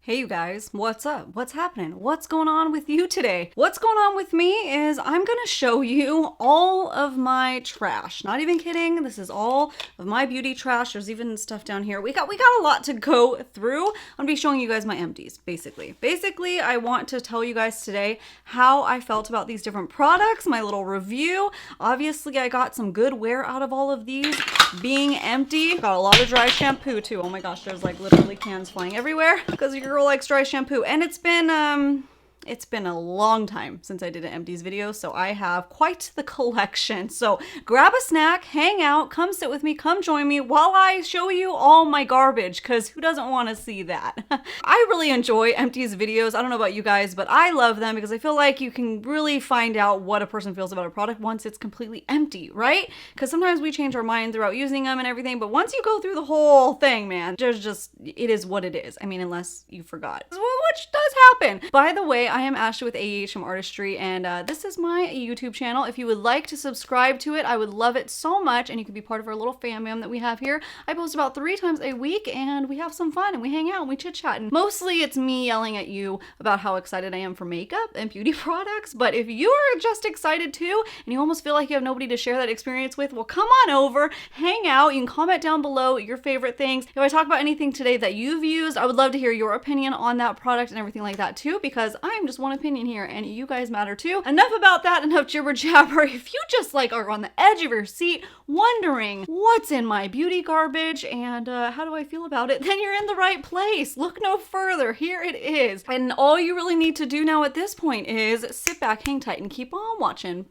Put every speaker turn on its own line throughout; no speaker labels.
Hey you guys, what's up? What's happening? What's going on with you today? What's going on with me is I'm gonna show you all of my trash. Not even kidding, this is all of my beauty trash. There's even stuff down here. We got a lot to go through. I'm gonna be showing you guys my empties, basically. Basically, I want to tell you guys today how I felt about these different products, my little review. Obviously, I got some good wear out of all of these being empty. Got a lot of dry shampoo too. Oh my gosh, there's like literally cans flying everywhere because your girl likes dry shampoo. And it's been a long time since I did an empties video, so I have quite the collection. So grab a snack, hang out, come sit with me, come join me while I show you all my garbage, because who doesn't want to see that? I really enjoy empties videos. I don't know about you guys, but I love them because I feel like you can really find out what a person feels about a product once it's completely empty, right? Because sometimes we change our mind throughout using them and everything, but once you go through the whole thing, man, it is what it is. I mean, unless you forgot, which does happen. By the way, I am Ashley with AEH from Artistry, and this is my YouTube channel. If you would like to subscribe to it, I would love it so much, and you could be part of our little fam that we have here. I post about 3 times a week, and we have some fun, and we hang out, and we chit-chat, and mostly it's me yelling at you about how excited I am for makeup and beauty products. But if you are just excited too, and you almost feel like you have nobody to share that experience with, well, come on over, hang out. You can comment down below your favorite things. If I talk about anything today that you've used, I would love to hear your opinion on that product and everything like that too, because I'm just one opinion here and you guys matter too. Enough about that, enough jibber jabber. If you just like are on the edge of your seat wondering what's in my beauty garbage and how do I feel about it, then you're in the right place. Look no further, here it is. And all you really need to do now at this point is sit back, hang tight, and keep on watching.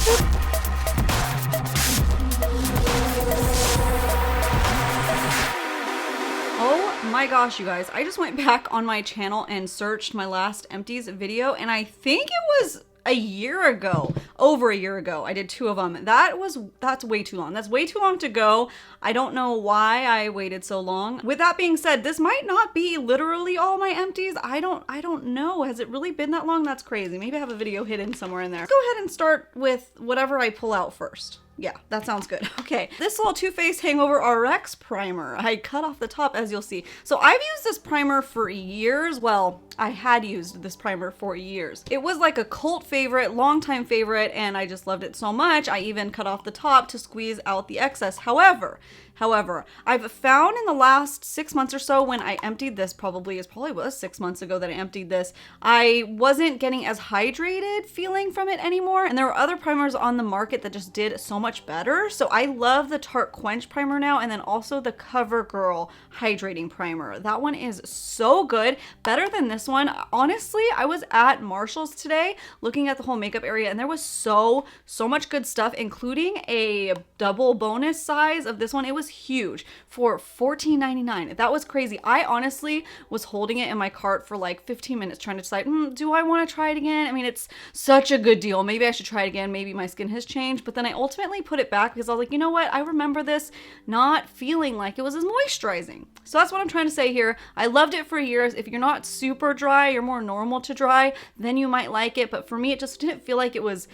Oh my gosh, you guys, I just went back on my channel and searched my last empties video, and I think it was a year ago, over a year ago. I did 2 of them. That's way too long. That's way too long to go. I don't know why I waited so long. With that being said, this might not be literally all my empties. I don't know. Has it really been that long? That's crazy. Maybe I have a video hidden somewhere in there. Let's go ahead and start with whatever I pull out first. Yeah, that sounds good. Okay, this little Too Faced Hangover RX Primer. I cut off the top, as you'll see. So I've used this primer for years. Well, I had used this primer for years. It was like a cult favorite, longtime favorite, and I just loved it so much. I even cut off the top to squeeze out the excess. However, I've found in the last 6 months or so when I emptied this, probably was 6 months ago that I emptied this, I wasn't getting as hydrated feeling from it anymore. And there were other primers on the market that just did so much better. So I love the Tarte Quench Primer now, and then also the Covergirl Hydrating Primer. That one is so good, better than this one. Honestly, I was at Marshall's today looking at the whole makeup area, and there was so much good stuff, including a double bonus size of this one. It was huge for $14.99. That was crazy. I honestly was holding it in my cart for like 15 minutes trying to decide, do I want to try it again? I mean, it's such a good deal. Maybe I should try it again. Maybe my skin has changed. But then I ultimately put it back because I was like, you know what? I remember this not feeling like it was as moisturizing. So that's what I'm trying to say here. I loved it for years. If you're not super dry, you're more normal to dry, then you might like it. But for me, it just didn't feel like it was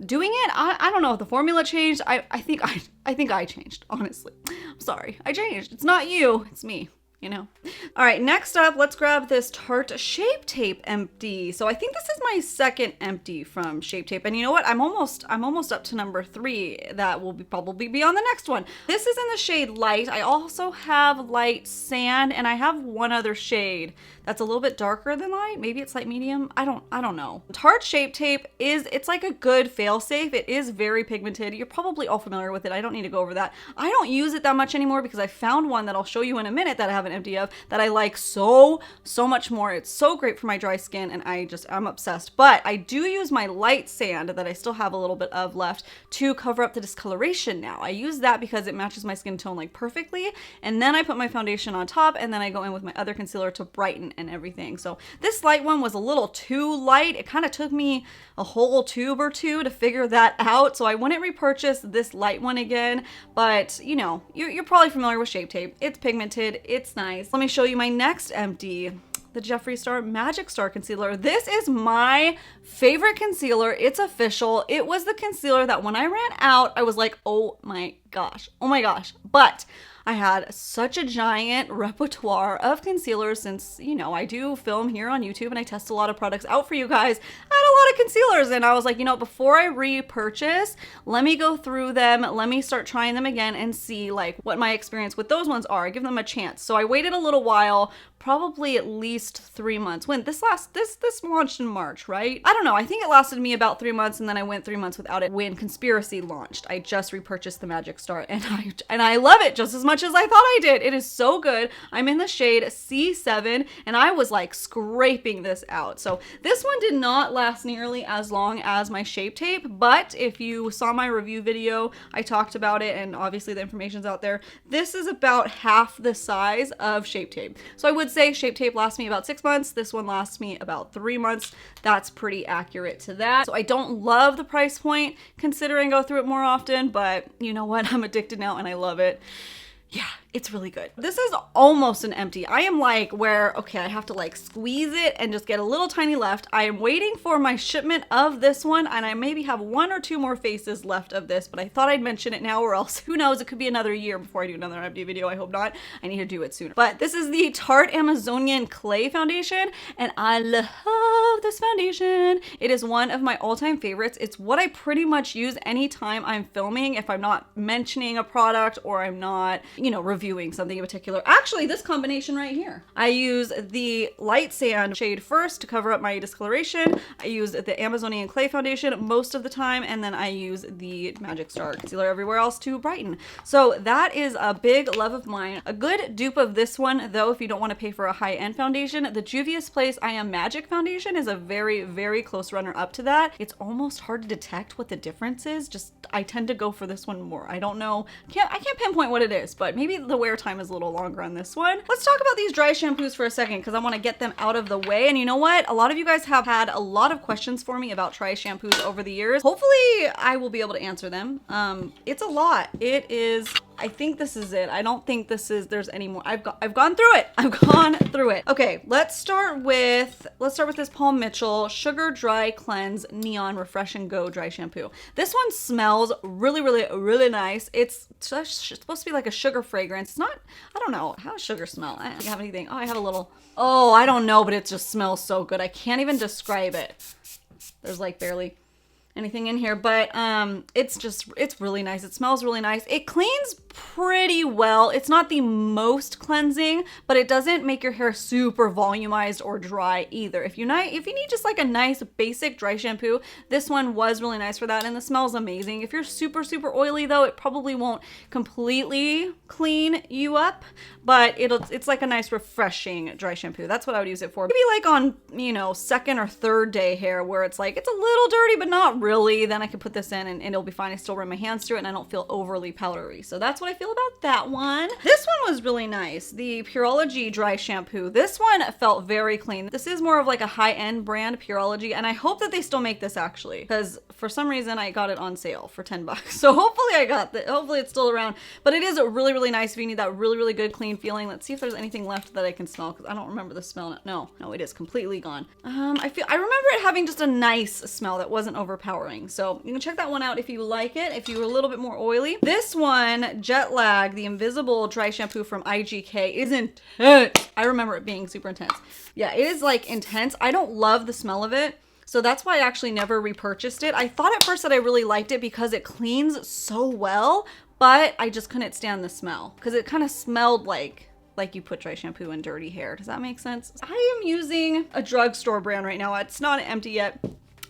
doing it. I don't know if the formula changed. I think I changed, honestly. I'm sorry. I changed. It's not you, it's me. You know. All right, next up, let's grab this Tarte Shape Tape empty. So I think this is my second empty from Shape Tape, and you know what? I'm almost up to number 3. That will probably be on the next one. This is in the shade Light. I also have Light Sand, and I have one other shade that's a little bit darker than Light. Maybe it's Light Medium. I don't know. Tarte Shape Tape it's like a good fail-safe. It is very pigmented. You're probably all familiar with it. I don't need to go over that. I don't use it that much anymore because I found one that I'll show you in a minute that I have an empty of that I like so much more. It's so great for my dry skin, and I'm obsessed. But I do use my Light Sand that I still have a little bit of left to cover up the discoloration now. I use that because it matches my skin tone like perfectly, and then I put my foundation on top, and then I go in with my other concealer to brighten and everything. So this light one was a little too light. It kind of took me a whole tube or 2 to figure that out, so I wouldn't repurchase this light one again. But you know, you're probably familiar with Shape Tape. It's pigmented, it's nice. Let me show you my next empty. the Jeffery Star Magic Star Concealer. This is my favorite concealer. It's official. It was the concealer that when I ran out, I was like, oh my gosh. But I had such a giant repertoire of concealers since, you know, I do film here on YouTube and I test a lot of products out for you guys. I had a lot of concealers and I was like, you know, before I repurchase, let me go through them. Let me start trying them again and see like what my experience with those ones are. Give them a chance. So I waited a little while, probably at least 3 months. When this launched in March, right? I don't know. I think it lasted me about 3 months and then I went 3 months without it when Conspiracy launched. I just repurchased the Magic Star and I love it just as much as I thought I did. It is so good. I'm in the shade C7 and I was like scraping this out. So this one did not last nearly as long as my Shape Tape, but if you saw my review video, I talked about it and obviously the information's out there. This is about half the size of Shape Tape. So I would say Shape Tape lasts me about 6 months. This one lasts me about 3 months. That's pretty accurate to that. So I don't love the price point considering I go through it more often, but you know what? I'm addicted now and I love it. Yeah, it's really good. This is almost an empty. I am like where, okay, I have to like squeeze it and just get a little tiny left. I am waiting for my shipment of this one and I maybe have 1 or 2 more faces left of this, but I thought I'd mention it now or else who knows, it could be another year before I do another empty video. I hope not. I need to do it sooner. But this is the Tarte Amazonian Clay Foundation and I love this foundation. It is one of my all-time favorites. It's what I pretty much use anytime I'm filming if I'm not mentioning a product or I'm not, you know, reviewing something in particular. Actually, this combination right here. I use the Light Sand shade first to cover up my discoloration. I use the Amazonian Clay Foundation most of the time, and then I use the Magic Star Concealer everywhere else to brighten. So that is a big love of mine. A good dupe of this one, though, if you don't want to pay for a high-end foundation, the Juvia's Place I Am Magic Foundation is a very, very close runner-up to that. It's almost hard to detect what the difference is. Just, I tend to go for this one more. I don't know. I can't pinpoint what it is, but maybe the wear time is a little longer on this one. Let's talk about these dry shampoos for a second because I want to get them out of the way. And you know what? A lot of you guys have had a lot of questions for me about dry shampoos over the years. Hopefully I will be able to answer them. It's a lot. It is, I think this is it. I don't think there's any more. I've gone through it. I've gone through it. Okay, let's start with this Paul Mitchell Sugar Dry Cleanse Neon Refresh and Go Dry Shampoo. This one smells really, really, really nice. It's supposed to be like a sugar fragrance. It's not, I don't know. How does sugar smell? I don't have anything. Oh, I have a little, oh, I don't know, but it just smells so good. I can't even describe it. There's like barely anything in here, but it's really nice. It smells really nice. It cleans pretty well. It's not the most cleansing, but it doesn't make your hair super volumized or dry either. If you need just like a nice basic dry shampoo, this one was really nice for that, and the smell's amazing. If you're super, super oily though, it probably won't completely clean you up, but it's like a nice refreshing dry shampoo. That's what I would use it for. Maybe like on, you know, second or third day hair where it's like, it's a little dirty, but not really. Then I could put this in and it'll be fine. I still run my hands through it and I don't feel overly powdery. So that's what I feel about that one. This one was really nice. The Pureology dry shampoo. This one felt very clean. This is more of like a high-end brand, Pureology, and I hope that they still make this actually, because for some reason I got it on sale for 10 bucks. So hopefully it's still around, but it is really, really nice if you need that really, really good clean feeling. Let's see if there's anything left that I can smell, because I don't remember the smell. No, it is completely gone. I remember it having just a nice smell that wasn't overpowering. So you can check that one out if you like it, if you're a little bit more oily. This one, Jet Lag, the Invisible Dry Shampoo from IGK, is intense. I remember it being super intense. Yeah, it is like intense. I don't love the smell of it, so that's why I actually never repurchased it. I thought at first that I really liked it because it cleans so well, but I just couldn't stand the smell because it kind of smelled like you put dry shampoo in dirty hair. Does that make sense? I am using a drugstore brand right now. It's not empty yet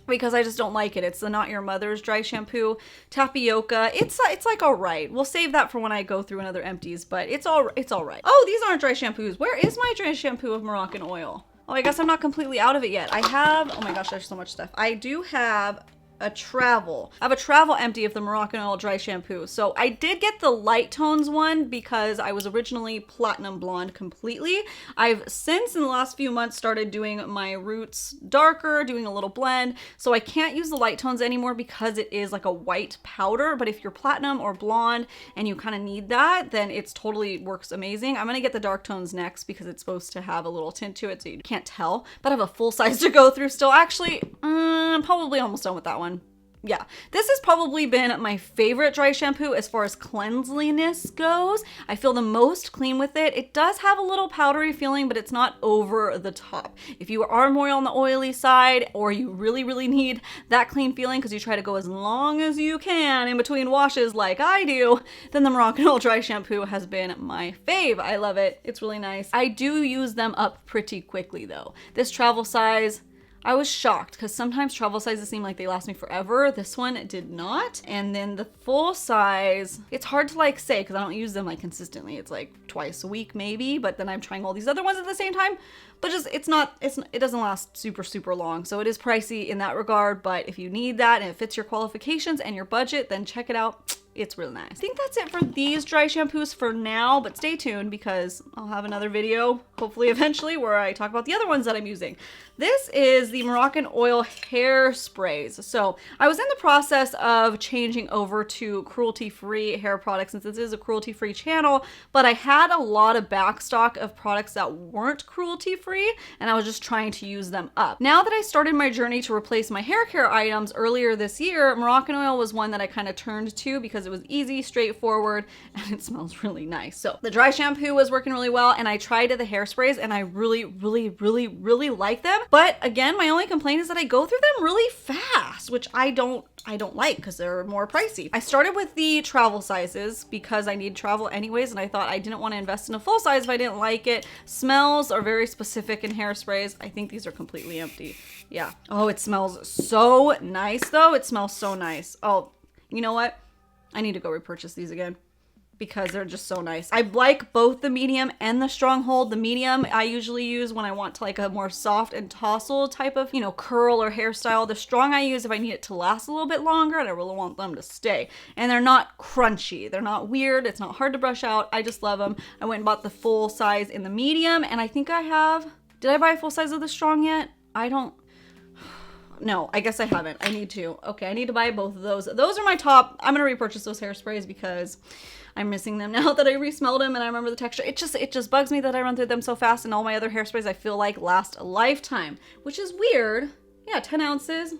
because I just don't like it. It's the Not Your Mother's dry shampoo, Tapioca. It's like all right. We'll save that for when I go through another empties, but it's all right. Oh, these aren't dry shampoos. Where is my dry shampoo of Moroccan oil? Oh, I guess I'm not completely out of it yet. I have, oh my gosh, there's so much stuff. I do have a travel. I have a travel empty of the Moroccan Oil Dry Shampoo. So I did get the light tones one because I was originally platinum blonde completely. I've since in the last few months started doing my roots darker, doing a little blend. So I can't use the light tones anymore because it is like a white powder. But if you're platinum or blonde and you kind of need that, then it's totally works amazing. I'm gonna get the dark tones next because it's supposed to have a little tint to it so you can't tell. But I have a full size to go through still. Actually, I'm probably almost done with that one. Yeah, this has probably been my favorite dry shampoo as far as cleanliness goes. I feel the most clean with it. It does have a little powdery feeling, but it's not over the top. If you are more on the oily side or you really, really need that clean feeling because you try to go as long as you can in between washes like I do, then the Moroccan Oil Dry Shampoo has been my fave. I love it. It's really nice. I do use them up pretty quickly though. This travel size, I was shocked because sometimes travel sizes seem like they last me forever. This one did not. And then the full size, it's hard to like say because I don't use them like consistently. It's like twice a week maybe, but then I'm trying all these other ones at the same time. But just it doesn't last super long. So it is pricey in that regard, but if you need that and it fits your qualifications and your budget, then check it out. It's really nice. I think that's it for these dry shampoos for now, but stay tuned because I'll have another video, hopefully eventually, where I talk about the other ones that I'm using. This is the Moroccan Oil hair sprays. So I was in the process of changing over to cruelty-free hair products since this is a cruelty-free channel, but I had a lot of backstock of products that weren't cruelty-free and I was just trying to use them up. Now that I started my journey to replace my hair care items earlier this year, Moroccan Oil was one that I kind of turned to because it was easy, straightforward, and it smells really nice. So the dry shampoo was working really well and I tried the hairsprays and I really like them. But again, my only complaint is that I go through them really fast, which I don't like because they're more pricey. I started with the travel sizes because I need travel anyways, and I thought I didn't want to invest in a full size if I didn't like it. Smells are very specific in hairsprays. I think these are completely empty. Yeah. Oh, it smells so nice though. It smells so nice. Oh, you know what? I need to go repurchase these again because they're just so nice. I like both the medium and the stronghold. The medium I usually use when I want to like a more soft and tousle type of, you know, curl or hairstyle. The strong I use if I need it to last a little bit longer and I really want them to stay. And they're not crunchy. They're not weird. It's not hard to brush out. I just love them. I went and bought the full size in the medium and I think I have, did I buy a full size of the strong yet? No, I guess I haven't. I need to. Okay, I need to buy both of those. Those are my top. I'm going to repurchase those hairsprays because I'm missing them now that I re-smelled them and I remember the texture. It just bugs me that I run through them so fast, and all my other hairsprays I feel like last a lifetime, which is weird. Yeah, 10 ounces.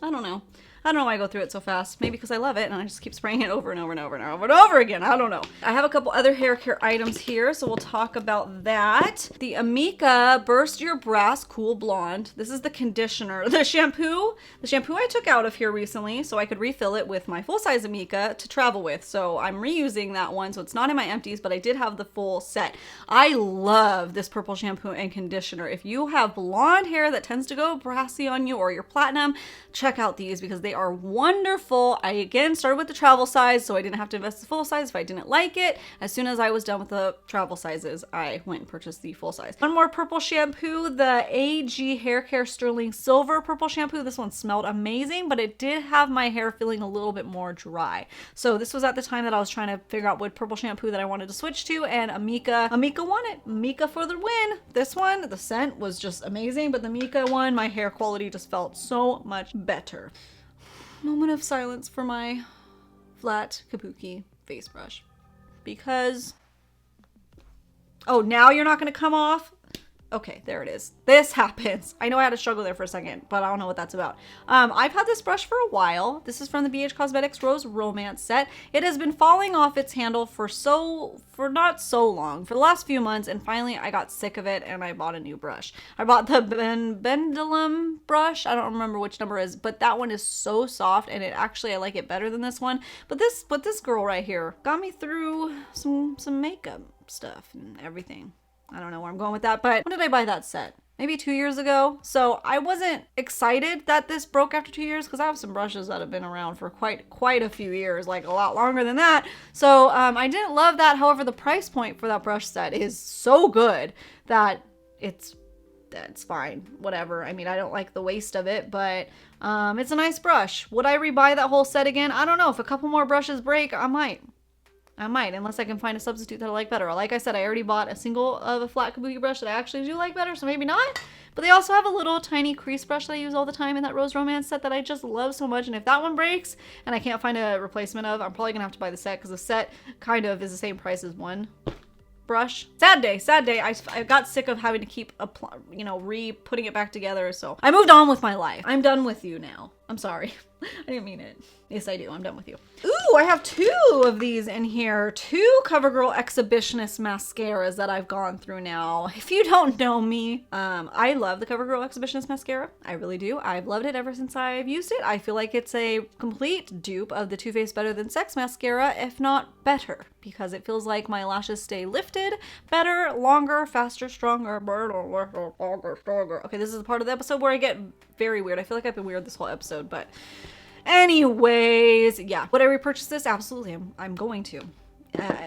I don't know. I don't know why I go through it so fast. Maybe because I love it and I just keep spraying it over and over and over and over and over again. I don't know. I have a couple other hair care items here, so we'll talk about that. The Amika Burst Your Brass Cool Blonde. This is the conditioner. The shampoo I took out of here recently so I could refill it with my full-size Amika to travel with. So I'm reusing that one, so it's not in my empties, but I did have the full set. I love this purple shampoo and conditioner. If you have blonde hair that tends to go brassy on you or you're platinum, check out these because they are wonderful. I again started with the travel size so I didn't have to invest the full size if I didn't like it. As soon as I was done with the travel sizes, I went and purchased the full size. One more purple shampoo, the AG Haircare Sterling Silver purple shampoo. This one smelled amazing, but it did have my hair feeling a little bit more dry. So this was at the time that I was trying to figure out what purple shampoo that I wanted to switch to, and Amika won it. Amika for the win. This one, the scent was just amazing, but the Amika one, my hair quality just felt so much better. Moment of silence for my flat kabuki face brush because, oh, now you're not going to come off? Okay, there it is. This happens. I know I had to struggle there for a second, but I don't know what that's about. I've had this brush for a while. This is from the BH Cosmetics Rose Romance set. It has been falling off its handle for not so long, for the last few months, and finally I got sick of it and I bought a new brush. I bought the Pendulum brush. I don't remember which number it is, but that one is so soft and I like it better than this one. But this girl right here got me through some makeup stuff and everything. I don't know where I'm going with that, but when did I buy that set? Maybe 2 years ago. So I wasn't excited that this broke after 2 years because I have some brushes that have been around for quite a few years, like a lot longer than that. So I didn't love that. However, the price point for that brush set is so good that That's fine. Whatever. I mean, I don't like the waste of it, but it's a nice brush. Would I rebuy that whole set again? I don't know. If a couple more brushes break, I might, unless I can find a substitute that I like better. Like I said, I already bought a single of a flat kabuki brush that I actually do like better, so maybe not. But they also have a little tiny crease brush that I use all the time in that Rose Romance set that I just love so much. And if that one breaks and I can't find a replacement of, I'm probably gonna have to buy the set, because the set kind of is the same price as one brush. Sad day, sad day. I got sick of having to keep putting it back together, so I moved on with my life. I'm done with you now. I'm sorry. I didn't mean it. Yes, I do. I'm done with you. Ooh, I have 2 of these in here. 2 CoverGirl Exhibitionist mascaras that I've gone through now. If you don't know me, I love the CoverGirl Exhibitionist mascara. I really do. I've loved it ever since I've used it. I feel like it's a complete dupe of the Too Faced Better Than Sex mascara, if not better, because it feels like my lashes stay lifted better, longer, faster, stronger, stronger. Okay, this is the part of the episode where I get very weird. I feel like I've been weird this whole episode, but anyways, yeah. Would I repurchase this? Absolutely. I'm going to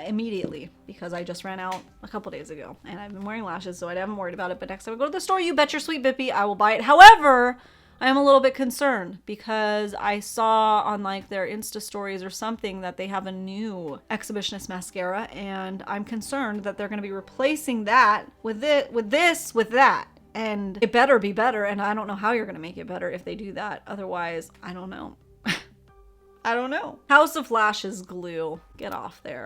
immediately, because I just ran out a couple days ago and I've been wearing lashes, so I haven't worried about it. But next time I go to the store, you bet your sweet bippy I will buy it. However, I am a little bit concerned because I saw on like their Insta stories or something that they have a new Exhibitionist mascara, and I'm concerned that they're going to be replacing that with that. And it better be better, and I don't know how you're gonna make it better if they do that. Otherwise, I don't know. I don't know. House of Lashes glue. Get off there.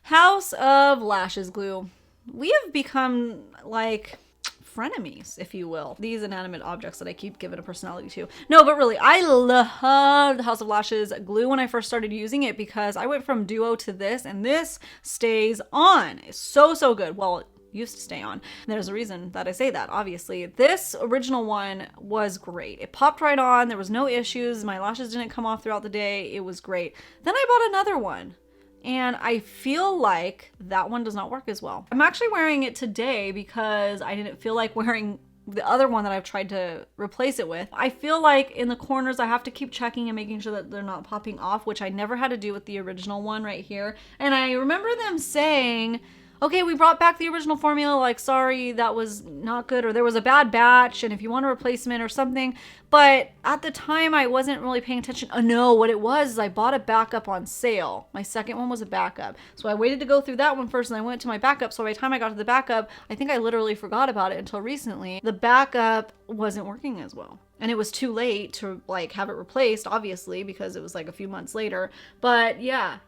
House of Lashes glue. We have become like frenemies, if you will. These inanimate objects that I keep giving a personality to. No, but really, I love the House of Lashes glue when I first started using it, because I went from duo to this, and this stays on. It's so, so good. Well, used to stay on. There's a reason that I say that, obviously. This original one was great. It popped right on. There was no issues. My lashes didn't come off throughout the day. It was great. Then I bought another one, and I feel like that one does not work as well. I'm actually wearing it today because I didn't feel like wearing the other one that I've tried to replace it with. I feel like in the corners I have to keep checking and making sure that they're not popping off, which I never had to do with the original one right here. And I remember them saying, okay, we brought back the original formula, like, sorry, that was not good, or there was a bad batch, and if you want a replacement or something. But at the time, I wasn't really paying attention. Oh no, what it was is I bought a backup on sale. My second one was a backup. So I waited to go through that one first, and I went to my backup. So by the time I got to the backup, I think I literally forgot about it until recently. The backup wasn't working as well. And it was too late to like have it replaced, obviously, because it was like a few months later. But yeah.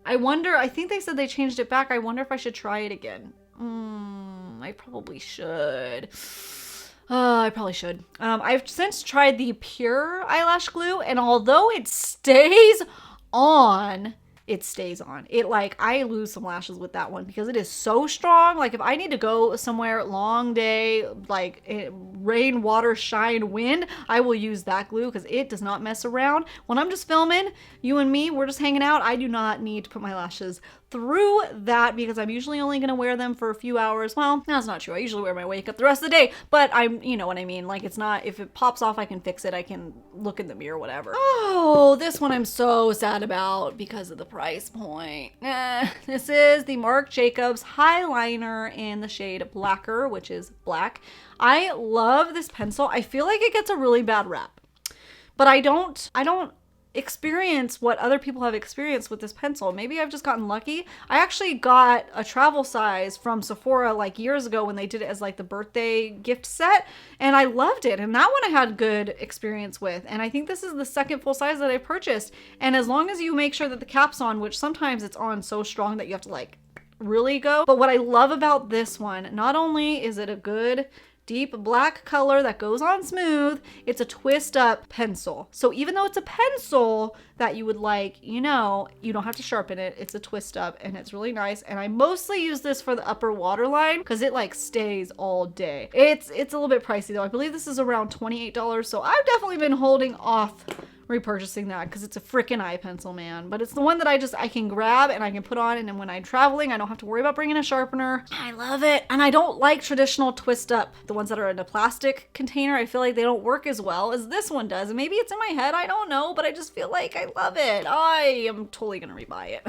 I wonder, I think they said they changed it back. I wonder if I should try it again. I probably should. I probably should. I've since tried the Pure eyelash glue, and although it stays on, it stays on. It like, I lose some lashes with that one because it is so strong. Like if I need to go somewhere, long day, like rain, water, shine, wind, I will use that glue because it does not mess around. When I'm just filming, you and me, we're just hanging out, I do not need to put my lashes through that because I'm usually only going to wear them for a few hours. Well, that's not true. I usually wear my makeup the rest of the day, but you know what I mean? Like it's not, if it pops off, I can fix it. I can look in the mirror, whatever. Oh, this one I'm so sad about because of the price point. This is the Marc Jacobs highliner in the shade Blacker, which is black. I love this pencil. I feel like it gets a really bad rap, but I don't experience what other people have experienced with this pencil. Maybe I've just gotten lucky. I actually got a travel size from Sephora like years ago when they did it as like the birthday gift set, and I loved it, and that one I had good experience with. And I think this is the second full size that I purchased, and as long as you make sure that the cap's on, which sometimes it's on so strong that you have to like really go. But what I love about this one, not only is it a good deep black color that goes on smooth, it's a twist up pencil. So even though it's a pencil that you would like, you know, you don't have to sharpen it. It's a twist up and it's really nice. And I mostly use this for the upper waterline because it like stays all day. It's a little bit pricey though. I believe this is around $28. So I've definitely been holding off repurchasing that because it's a freaking eye pencil, man. But it's the one that I can grab and I can put on, and then when I'm traveling, I don't have to worry about bringing a sharpener. I love it. And I don't like traditional twist up, the ones that are in a plastic container. I feel like they don't work as well as this one does. And maybe it's in my head, I don't know, but I just feel like I love it. I am totally gonna rebuy it.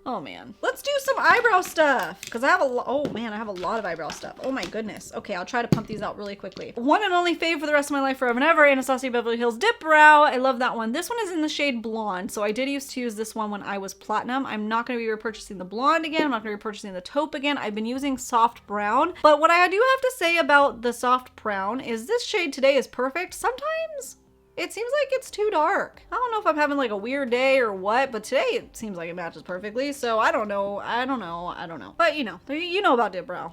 Oh man. Let's do some eyebrow stuff because I have oh man, I have a lot of eyebrow stuff. Oh my goodness. Okay, I'll try to pump these out really quickly. One and only fave for the rest of my life, forever and ever, Anastasia Beverly Hills Dipbrow. I love that one. This one is in the shade blonde. So I did used to use this one when I was platinum. I'm not going to be repurchasing the blonde again. I'm not going to be repurchasing the taupe again. I've been using soft brown. But what I do have to say about the soft brown is this shade today is perfect. Sometimes it seems like it's too dark. I don't know if I'm having like a weird day or what, but today it seems like it matches perfectly. So I don't know. But you know about Dipbrow.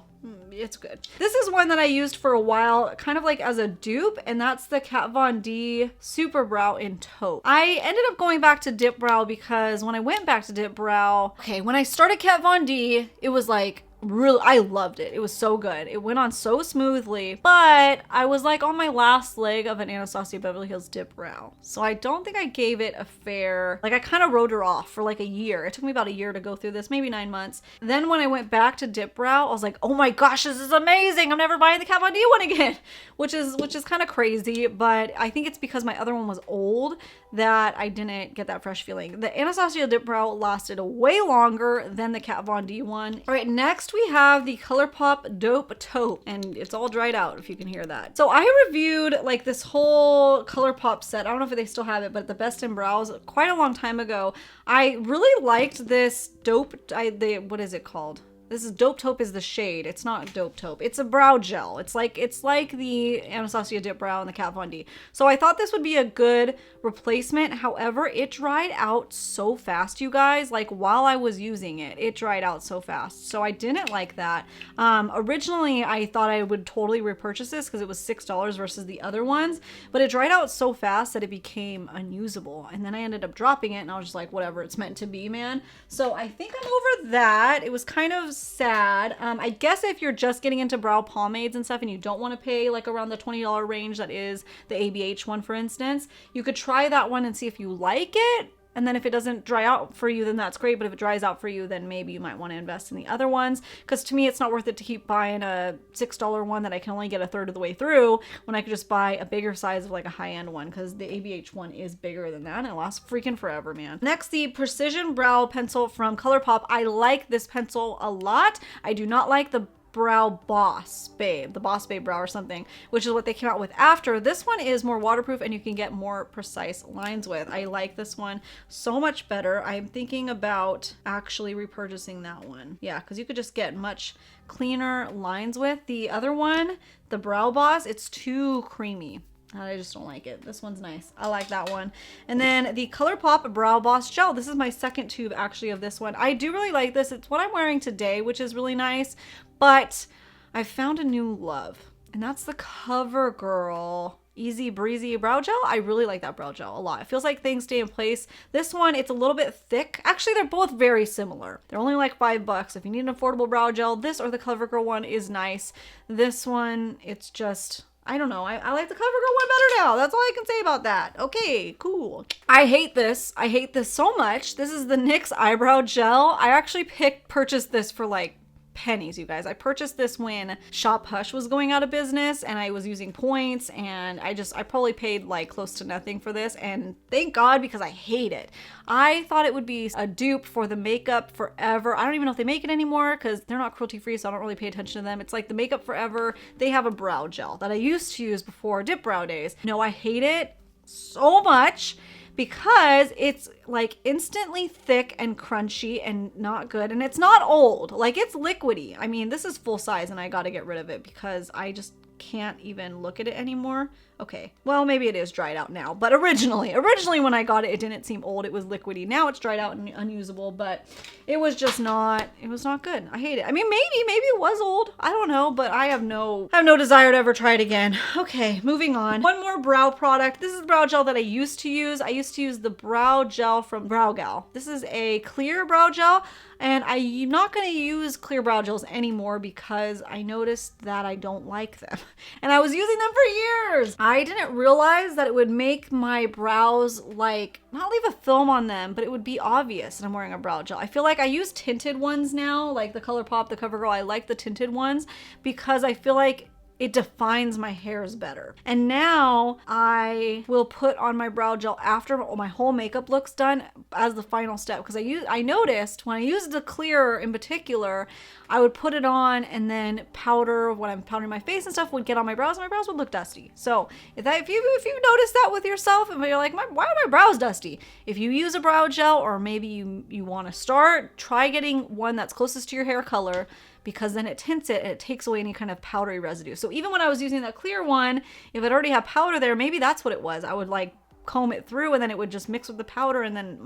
It's good. This is one that I used for a while, kind of like as a dupe, and that's the Kat Von D Super Brow in Taupe. I ended up going back to Dipbrow because when I went back to Dipbrow, okay, when I started Kat Von D, it was like, really, I loved it. It was so good. It went on so smoothly, but I was like on my last leg of an Anastasia Beverly Hills Dipbrow. So I don't think I gave it a fair, like I kind of wrote her off for like a year. It took me about a year to go through this, maybe 9 months. Then when I went back to Dipbrow, I was like, oh my gosh, this is amazing. I'm never buying the Kat Von D one again, which is kind of crazy, but I think it's because my other one was old that I didn't get that fresh feeling. The Anastasia Dipbrow lasted way longer than the Kat Von D one. All right, next we have the ColourPop Dope Taupe, and it's all dried out if you can hear that. So I reviewed like this whole ColourPop set. I don't know if they still have it, but the Best in Brows quite a long time ago. I really liked this Dope, what is it called? This is Dope Taupe is the shade. It's not Dope Taupe. It's a brow gel. It's like the Anastasia Dipbrow and the Kat Von D. So I thought this would be a good replacement. However, it dried out so fast, you guys. Like while I was using it, it dried out so fast. So I didn't like that. Originally, I thought I would totally repurchase this because it was $6 versus the other ones. But it dried out so fast that it became unusable. And then I ended up dropping it and I was just like, whatever, it's meant to be, man. So I think I'm over that. It was kind of sad. I guess if you're just getting into brow pomades and stuff and you don't want to pay like around the $20 range that is the ABH one, for instance, you could try that one and see if you like it. And then if it doesn't dry out for you, then that's great. But if it dries out for you, then maybe you might want to invest in the other ones. Because to me, it's not worth it to keep buying a $6 one that I can only get a third of the way through when I could just buy a bigger size of like a high-end one. Because the ABH one is bigger than that and it lasts freaking forever, man. Next, the Precision Brow Pencil from ColourPop. I like this pencil a lot. I do not like the Brow Boss Babe, the Boss Babe Brow or something, which is what they came out with after. This one is more waterproof and you can get more precise lines with. I like this one so much better. I'm thinking about actually repurchasing that one. Yeah, because you could just get much cleaner lines with. The other one, the Brow Boss, it's too creamy. I just don't like it. This one's nice. I like that one. And then the ColourPop Brow Boss Gel. This is my second tube actually of this one. I do really like this. It's what I'm wearing today, which is really nice. But I found a new love, and that's the Covergirl Easy Breezy Brow Gel. I really like that brow gel a lot. It feels like things stay in place. This one, it's a little bit thick. Actually, they're both very similar. They're only like $5. If you need an affordable brow gel, this or the Covergirl one is nice. This one, it's just, I don't know. I like the CoverGirl one better now. That's all I can say about that. Okay, cool. I hate this. I hate this so much. This is the NYX Eyebrow Gel. I actually purchased this for like pennies, you guys. I purchased this when Shop Hush was going out of business and I was using points, and I probably paid like close to nothing for this, and thank God, because I hate it. I thought it would be a dupe for the Makeup Forever. I don't even know if they make it anymore because they're not cruelty free, so I don't really pay attention to them. It's like the Makeup Forever. They have a brow gel that I used to use before Dipbrow days. No, I hate it so much because it's like instantly thick and crunchy and not good, and it's not old, like it's liquidy. I mean, this is full size and I got to get rid of it because I just can't even look at it anymore. Okay, well, maybe it is dried out now, but originally when I got it, it didn't seem old. It was liquidy. Now it's dried out and unusable, but it was just not, it was not good. I hate it. I mean, maybe it was old. I don't know, but I have no desire to ever try it again. Okay, moving on. One more brow product. This is the brow gel that I used to use. I used to use the brow gel from Brow Gal. This is a clear brow gel, and I'm not going to use clear brow gels anymore because I noticed that I don't like them. And I was using them for years. I didn't realize that it would make my brows like, not leave a film on them, but it would be obvious that I'm wearing a brow gel. I feel like I use tinted ones now, like the ColourPop, the CoverGirl. I like the tinted ones because I feel like it defines my hairs better. And now I will put on my brow gel after my whole makeup look's done as the final step, because I noticed when I used the clear in particular, I would put it on and then powder when I'm powdering my face and stuff would get on my brows and my brows would look dusty. So if you notice that with yourself and you're like, why are my brows dusty? If you use a brow gel, or maybe you want to start, try getting one that's closest to your hair color, because then it tints it and it takes away any kind of powdery residue. So even when I was using that clear one, if it already had powder there, maybe that's what it was. I would like comb it through and then it would just mix with the powder, and then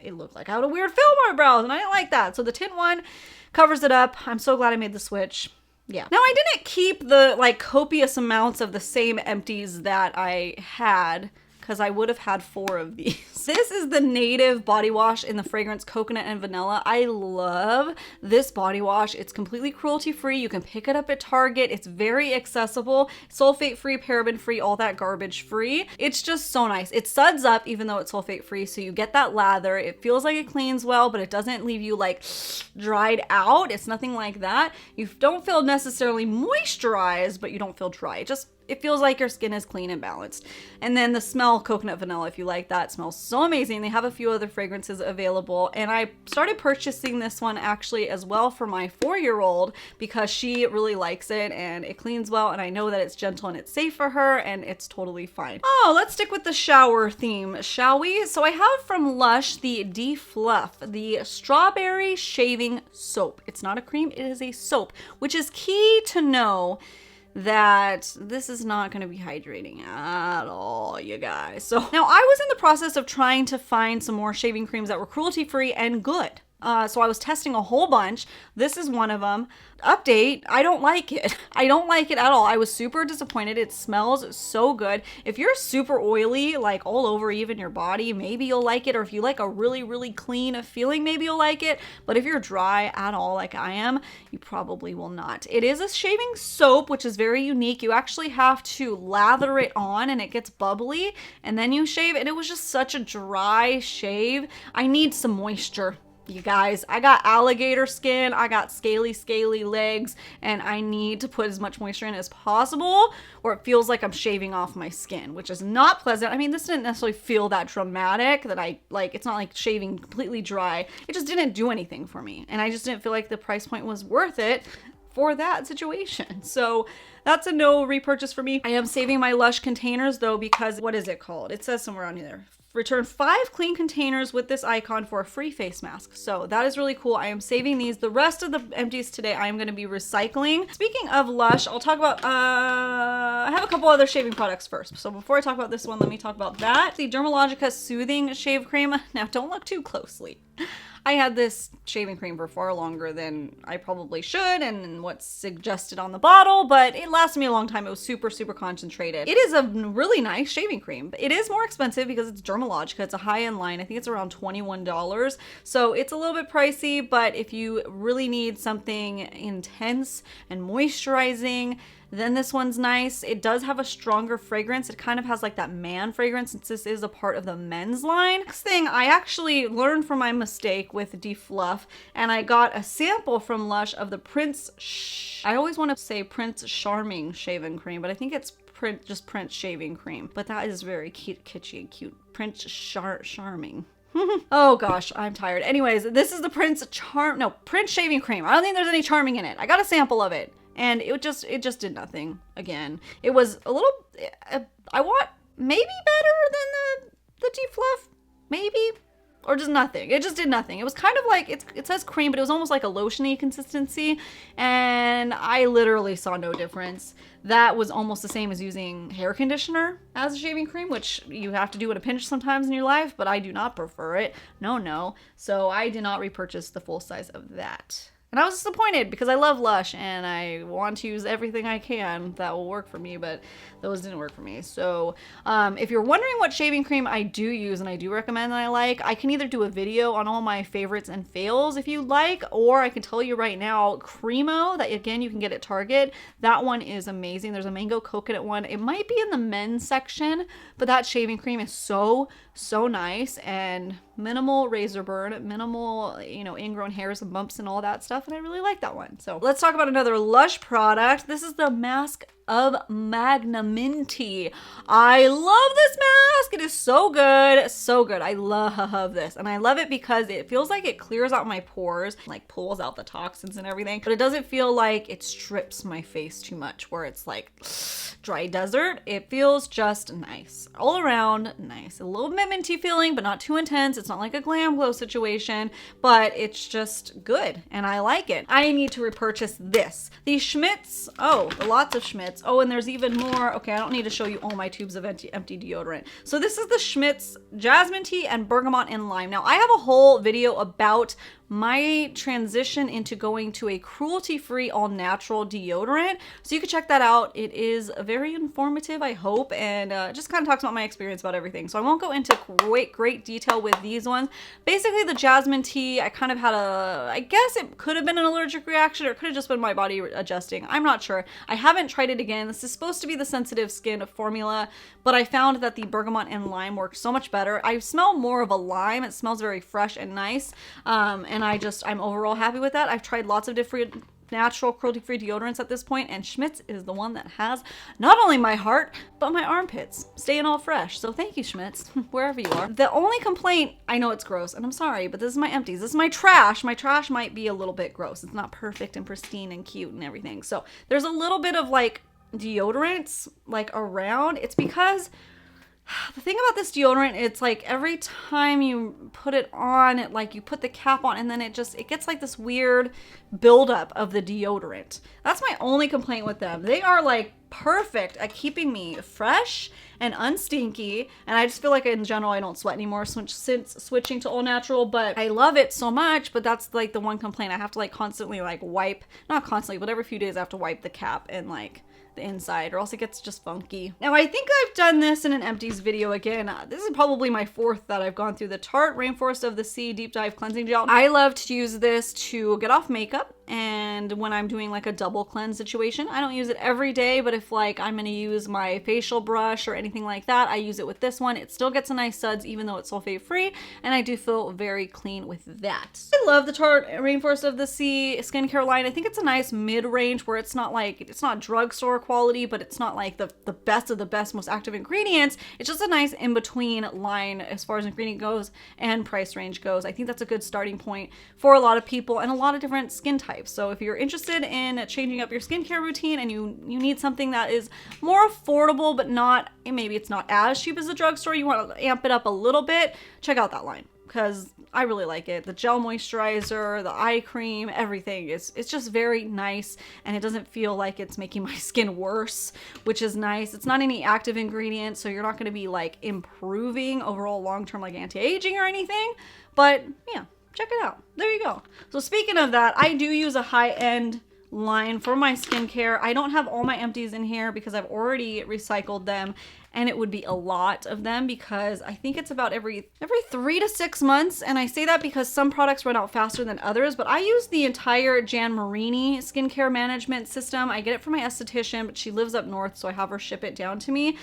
it looked like I had a weird film on my brows, and I didn't like that. So the tint one covers it up. I'm so glad I made the switch. Yeah. Now I didn't keep the like copious amounts of the same empties that I had, because I would have had 4 of these. This is the Native body wash in the fragrance Coconut and Vanilla. I love this body wash. It's completely cruelty-free. You can pick it up at Target. It's very accessible, sulfate-free, paraben-free, all that garbage-free. It's just so nice. It suds up even though it's sulfate-free, so you get that lather. It feels like it cleans well, but it doesn't leave you like dried out. It's nothing like that. You don't feel necessarily moisturized, but you don't feel dry. It feels like your skin is clean and balanced. And then the smell, Coconut Vanilla, if you like that, smells so amazing. They have a few other fragrances available. And I started purchasing this one actually as well for my 4-year-old, because she really likes it and it cleans well. And I know that it's gentle and it's safe for her and it's totally fine. Oh, let's stick with the shower theme, shall we? So I have from Lush the De-Fluff, the Strawberry Shaving Soap. It's not a cream, it is a soap, which is key to know that this is not going to be hydrating at all, you guys. So now I was in the process of trying to find some more shaving creams that were cruelty-free and good. So I was testing a whole bunch. This is one of them. Update, I don't like it. I don't like it at all. I was super disappointed. It smells so good. If you're super oily, like all over even your body, maybe you'll like it. Or if you like a really, really clean feeling, maybe you'll like it. But if you're dry at all like I am, you probably will not. It is a shaving soap, which is very unique. You actually have to lather it on and it gets bubbly and then you shave. And it was just such a dry shave. I need some moisture. You guys, I got alligator skin, I got scaly legs, and I need to put as much moisture in as possible, or it feels like I'm shaving off my skin, which is not pleasant. I mean, this didn't necessarily feel that dramatic, that it's not like shaving completely dry. It just didn't do anything for me, and I just didn't feel like the price point was worth it for that situation. So that's a no repurchase for me. I am saving my Lush containers though, because what is it called? It says somewhere on here. Return 5 clean containers with this icon for a free face mask. So that is really cool. I am saving these. The rest of the empties today I am going to be recycling. Speaking of Lush, I'll talk about, I have a couple other shaving products first. So before I talk about this one, let me talk about that. The Dermalogica Soothing Shave Cream. Now don't look too closely. I had this shaving cream for far longer than I probably should and what's suggested on the bottle, but it lasted me a long time. It was super, super concentrated. It is a really nice shaving cream. It is more expensive because it's Dermalogica. It's a high-end line. I think it's around $21. So it's a little bit pricey, but if you really need something intense and moisturizing, then this one's nice. It does have a stronger fragrance. It kind of has like that man fragrance since this is a part of the men's line. Next thing, I actually learned from my mistake with De-Fluff, and I got a sample from Lush of the I always want to say Prince Charming shaving cream, but I think it's just Prince shaving cream. But that is very cute, kitschy and cute. Prince Charming. Oh gosh, I'm tired. Anyways, this is the Prince shaving cream. I don't think there's any charming in it. I got a sample of it. And it just did nothing. Again, it was a little, I want maybe better than the De-Fluff, maybe, or just nothing. It just did nothing. It was kind of like, it says cream, but it was almost like a lotiony consistency. And I literally saw no difference. That was almost the same as using hair conditioner as a shaving cream, which you have to do at a pinch sometimes in your life, but I do not prefer it. No. So I did not repurchase the full size of that. And I was disappointed because I love Lush and I want to use everything I can that will work for me, but those didn't work for me. So if you're wondering what shaving cream I do use and I do recommend that I like, I can either do a video on all my favorites and fails if you like, or I can tell you right now, Cremo, that again you can get at Target. That one is amazing. There's a mango coconut one. It might be in the men's section, but that shaving cream is so nice and minimal razor burn, minimal, ingrown hairs and bumps and all that stuff. And I really like that one. So let's talk about another Lush product. This is the Mask of Magnum Minty. I love this mask. It is so good. So good. I love this. And I love it because it feels like it clears out my pores, like pulls out the toxins and everything. But it doesn't feel like it strips my face too much where it's like dry desert. It feels just nice. All around nice. A little bit minty feeling, but not too intense. It's not like a glam glow situation, but it's just good. And I like it. I need to repurchase this. The Schmidt's, oh, lots of Schmidt's. Oh, and there's even more. Okay, I don't need to show you all my tubes of empty deodorant. So this is the Schmidt's Jasmine Tea and Bergamot and Lime. Now, I have a whole video about my transition into going to a cruelty-free all-natural deodorant, so you can check that out. It is very informative, I hope, and just kind of talks about my experience about everything. So I won't go into great detail with these ones. Basically, the Jasmine Tea, I kind of had I guess it could have been an allergic reaction, or it could have just been my body adjusting. I'm not sure. I haven't tried it again. This is supposed to be the sensitive skin formula, but I found that the Bergamot and Lime worked so much better. I smell more of a lime. It smells very fresh and nice, and I'm overall happy with that. I've tried lots of different natural cruelty-free deodorants at this point, and Schmidt's is the one that has not only my heart, but my armpits staying all fresh. So thank you, Schmidt's, wherever you are. The only complaint, I know it's gross, and I'm sorry, but this is my empties. This is my trash. My trash might be a little bit gross. It's not perfect and pristine and cute and everything. So there's a little bit of like deodorants like around. It's because the thing about this deodorant, it's like every time you put it on, it like you put the cap on and then it gets like this weird buildup of the deodorant. That's my only complaint with them. They are like perfect at keeping me fresh and unstinky, and I just feel like in general I don't sweat anymore since switching to all natural, but I love it so much. But that's like the one complaint. I have to like constantly like wipe, not constantly, but every few days I have to wipe the cap and like the inside, or else it gets just funky. Now, I think I've done this in an empties video again. This is probably my fourth that I've gone through. The Tarte Rainforest of the Sea Deep Dive Cleansing Gel. I love to use this to get off makeup, and when I'm doing like a double cleanse situation. I don't use it every day, but if like I'm gonna use my facial brush or anything like that, I use it with this one. It still gets a nice suds even though it's sulfate free, and I do feel very clean with that. I love the Tarte Rainforest of the Sea skincare line. I think it's a nice mid-range where it's not like, it's not drugstore quality, but it's not like the best of the best, most active ingredients. It's just a nice in-between line as far as ingredient goes and price range goes. I think that's a good starting point for a lot of people and a lot of different skin types. So if you're interested in changing up your skincare routine and you need something that is more affordable, but not, maybe it's not as cheap as the drugstore, you want to amp it up a little bit, check out that line, because I really like it. The gel moisturizer, the eye cream, everything it's just very nice, and it doesn't feel like it's making my skin worse, which is nice. It's not any active ingredients, so you're not going to be like improving overall long-term like anti-aging or anything, but yeah, check it out. There you go. So speaking of that, I do use a high-end line for my skincare. I don't have all my empties in here because I've already recycled them, and it would be a lot of them because I think it's about every 3 to 6 months. And I say that because some products run out faster than others, but I use the entire Jan Marini skincare management system. I get it from my esthetician, but she lives up north, so I have her ship it down to me.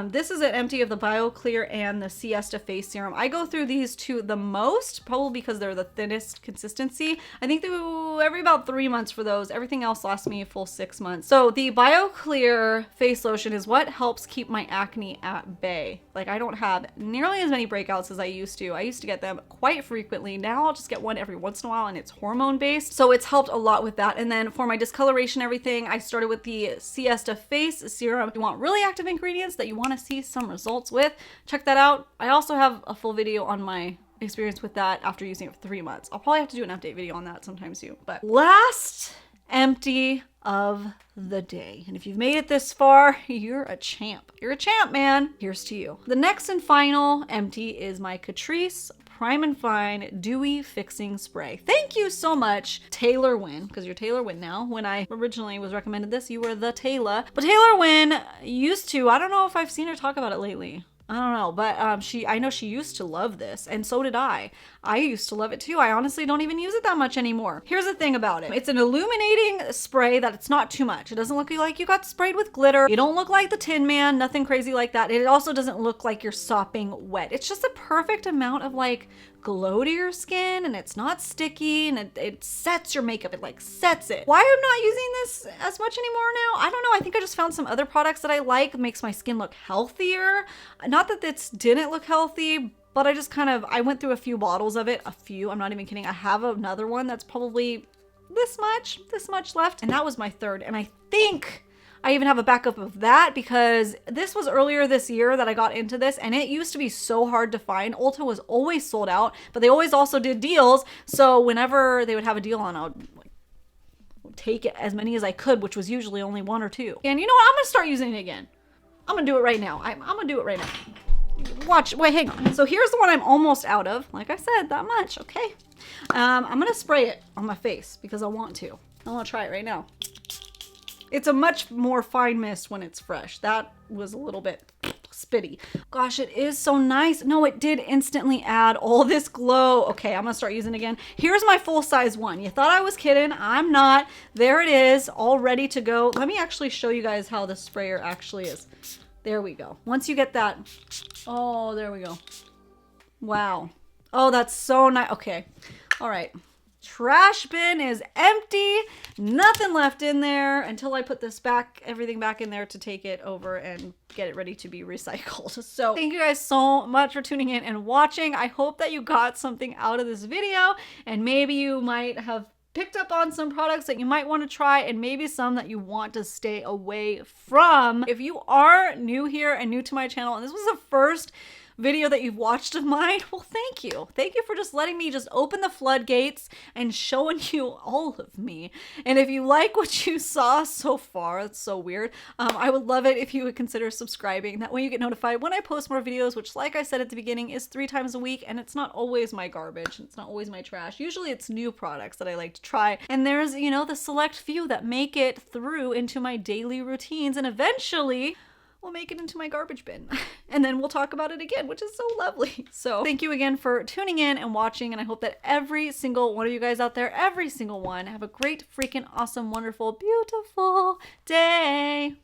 This is an empty of the BioClear and the Siesta Face Serum. I go through these two the most, probably because they're the thinnest consistency. I think every about 3 months for those. Everything else lasts me a full 6 months. So the BioClear face lotion is what helps keep my acne at bay. Like, I don't have nearly as many breakouts as I used to. I used to get them quite frequently. Now I'll just get one every once in a while, and it's hormone based, so it's helped a lot with that. And then for my discoloration, everything, I started with the Siesta Face Serum. If you want really active ingredients that you want to see some results with, check that out. I also have a full video on my experience with that after using it for 3 months. I'll probably have to do an update video on that sometime soon. But last empty of the day, and if you've made it this far, you're a champ. You're a champ, man. Here's to you. The next and final empty is my Catrice Prime and Fine Dewey Fixing Spray. Thank you so much, Taylor Wynn, because you're Taylor Wynn now. When I originally was recommended this, you were the Taylor. But Taylor Wynn used to, I don't know if I've seen her talk about it lately. I don't know, but I know she used to love this, and so did I. I used to love it too. I honestly don't even use it that much anymore. Here's the thing about it. It's an illuminating spray that it's not too much. It doesn't look like you got sprayed with glitter. You don't look like the Tin Man, nothing crazy like that. It also doesn't look like you're sopping wet. It's just a perfect amount of like glow to your skin, and it's not sticky, and it sets your makeup. It like sets it. Why I'm not using this as much anymore now, I don't know. I think I just found some other products that I like. It makes my skin look healthier. Not that this didn't look healthy, but I just kind of, I went through a few bottles of it. A few, I'm not even kidding. I have another one that's probably this much left, and that was my third. And I think I even have a backup of that because this was earlier this year that I got into this, and it used to be so hard to find. Ulta was always sold out, but they always also did deals. So whenever they would have a deal on, I would take as many as I could, which was usually only 1 or 2. And you know what? I'm gonna start using it again. I'm gonna do it right now. I'm gonna do it right now. Watch, wait, hang on. So here's the one I'm almost out of. Like I said, that much, okay? I'm gonna spray it on my face because I want to. I wanna try it right now. It's a much more fine mist when it's fresh. That was a little bit spitty. Gosh, it is so nice. No, it did instantly add all this glow. Okay, I'm gonna start using it again. Here's my full size one. You thought I was kidding. I'm not. There it is, all ready to go. Let me actually show you guys how the sprayer actually is. There we go. Once you get that, oh, there we go. Wow. Oh, that's so nice. Okay, all right. Trash bin is empty. Nothing left in there until I put this back, everything back in there to take it over and get it ready to be recycled. So thank you guys so much for tuning in and watching. I hope that you got something out of this video, and maybe you might have picked up on some products that you might want to try, and maybe some that you want to stay away from. If you are new here and new to my channel, and this was the first video that you've watched of mine, well, thank you. Thank you for just letting me just open the floodgates and showing you all of me. And if you like what you saw so far, that's so weird, I would love it if you would consider subscribing. That way you get notified when I post more videos, which, like I said at the beginning, is 3 times a week, and it's not always my garbage, it's not always my trash. Usually it's new products that I like to try, and there's, you know, the select few that make it through into my daily routines, and eventually we'll make it into my garbage bin and then we'll talk about it again, which is so lovely. So thank you again for tuning in and watching, and I hope that every single one of you guys out there, every single one, have a great, freaking awesome, wonderful, beautiful day.